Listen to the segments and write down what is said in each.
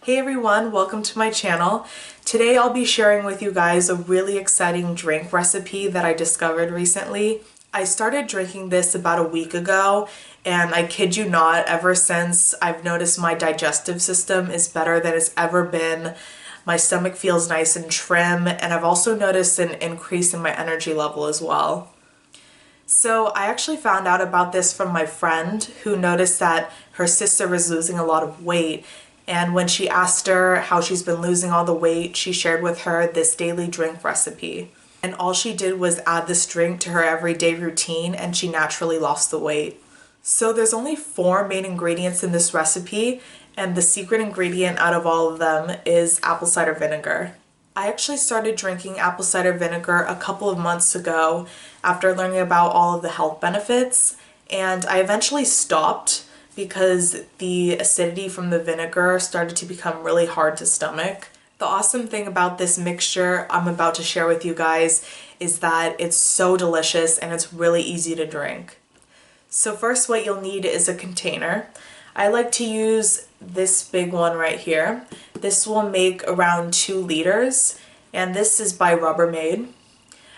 Hey everyone, welcome to my channel. Today I'll be sharing with you guys a really exciting drink recipe that I discovered recently. I started drinking this about a week ago, and I kid you not, ever since I've noticed my digestive system is better than it's ever been. My stomach feels nice and trim, and I've also noticed an increase in my energy level as well. So I actually found out about this from my friend who noticed that her sister was losing a lot of weight, and when she asked her how she's been losing all the weight, she shared with her this daily drink recipe. And all she did was add this drink to her everyday routine, and she naturally lost the weight. So there's only 4 main ingredients in this recipe, and the secret ingredient out of all of them is apple cider vinegar. I actually started drinking apple cider vinegar a couple of months ago after learning about all of the health benefits, and I eventually stopped because the acidity from the vinegar started to become really hard to stomach. The awesome thing about this mixture I'm about to share with you guys is that it's so delicious and it's really easy to drink. So first, what you'll need is a container. I like to use this big one right here. This will make around 2 liters, and this is by Rubbermaid.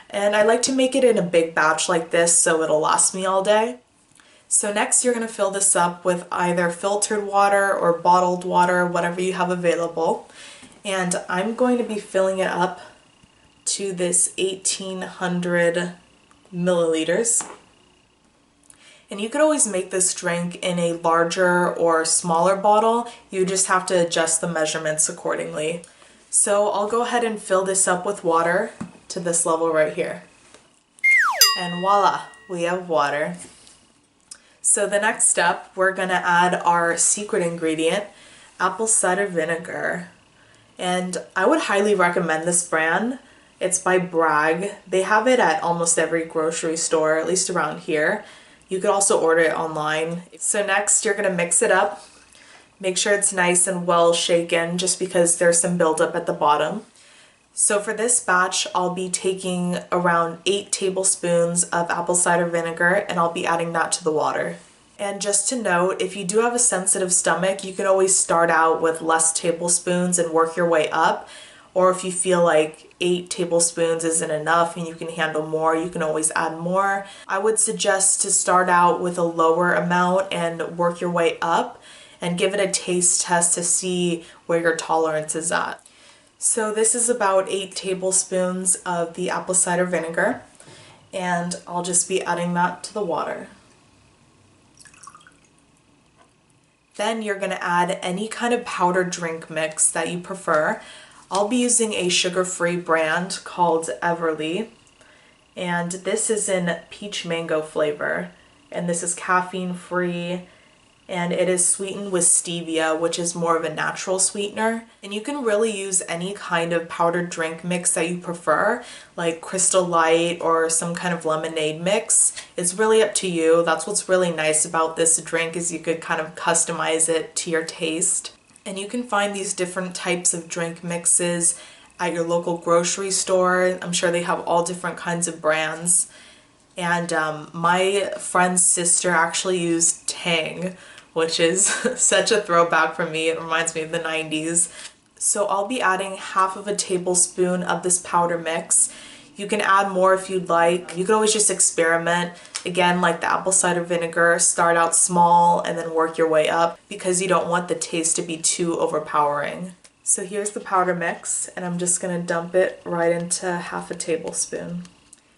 And I like to make it in a big batch like this so it'll last me all day. So next you're going to fill this up with either filtered water or bottled water, whatever you have available. And I'm going to be filling it up to this 1800 milliliters. And you could always make this drink in a larger or smaller bottle. You just have to adjust the measurements accordingly. So I'll go ahead and fill this up with water to this level right here. And voila, we have water. So the next step, we're gonna add our secret ingredient, apple cider vinegar. And I would highly recommend this brand. It's by Bragg. They have it at almost every grocery store, at least around here. You could also order it online. So next you're gonna mix it up. Make sure it's nice and well shaken just because there's some buildup at the bottom. So for this batch, I'll be taking around 8 tablespoons of apple cider vinegar, and I'll be adding that to the water. And just to note, if you do have a sensitive stomach, you can always start out with less tablespoons and work your way up. Or if you feel like 8 tablespoons isn't enough and you can handle more, you can always add more. I would suggest to start out with a lower amount and work your way up and give it a taste test to see where your tolerance is at. So this is about 8 tablespoons of the apple cider vinegar, and I'll just be adding that to the water. Then you're going to add any kind of powdered drink mix that you prefer. I'll be using a sugar-free brand called Everly, and this is in peach mango flavor, and this is caffeine-free, and it is sweetened with stevia, which is more of a natural sweetener. And you can really use any kind of powdered drink mix that you prefer, like Crystal Light or some kind of lemonade mix. It's really up to you. That's what's really nice about this drink, is you could kind of customize it to your taste. And you can find these different types of drink mixes at your local grocery store. I'm sure they have all different kinds of brands. And my friend's sister actually used Tang, which is such a throwback for me. It reminds me of the 90s. So I'll be adding half of a tablespoon of this powder mix. You can add more if you'd like. You could always just experiment. Again, like the apple cider vinegar, start out small and then work your way up because you don't want the taste to be too overpowering. So here's the powder mix, and I'm just gonna dump it right into half a tablespoon.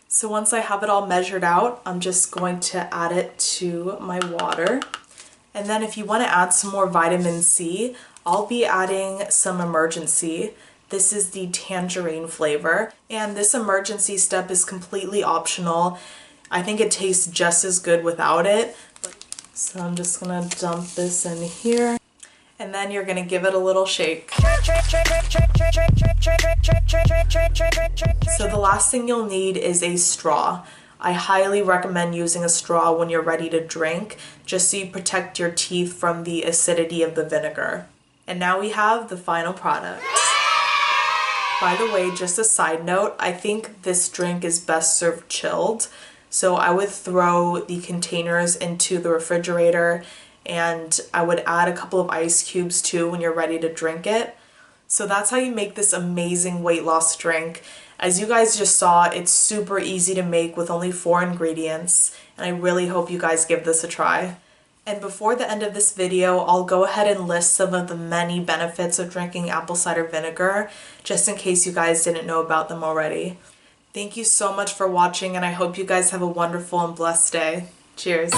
So once I have it all measured out, I'm just going to add it to my water. And then if you want to add some more vitamin C, I'll be adding some Emergen-C. This is the tangerine flavor, and this Emergen-C step is completely optional. I think it tastes just as good without it. So I'm just gonna dump this in here, and then you're gonna give it a little shake. So the last thing you'll need is a straw. I highly recommend using a straw when you're ready to drink, just so you protect your teeth from the acidity of the vinegar. And now we have the final product. By the way, just a side note, I think this drink is best served chilled. So I would throw the containers into the refrigerator and I would add a couple of ice cubes too when you're ready to drink it. So that's how you make this amazing weight loss drink. As you guys just saw, it's super easy to make with only 4 ingredients, and I really hope you guys give this a try. And before the end of this video, I'll go ahead and list some of the many benefits of drinking apple cider vinegar, just in case you guys didn't know about them already. Thank you so much for watching, and I hope you guys have a wonderful and blessed day. Cheers.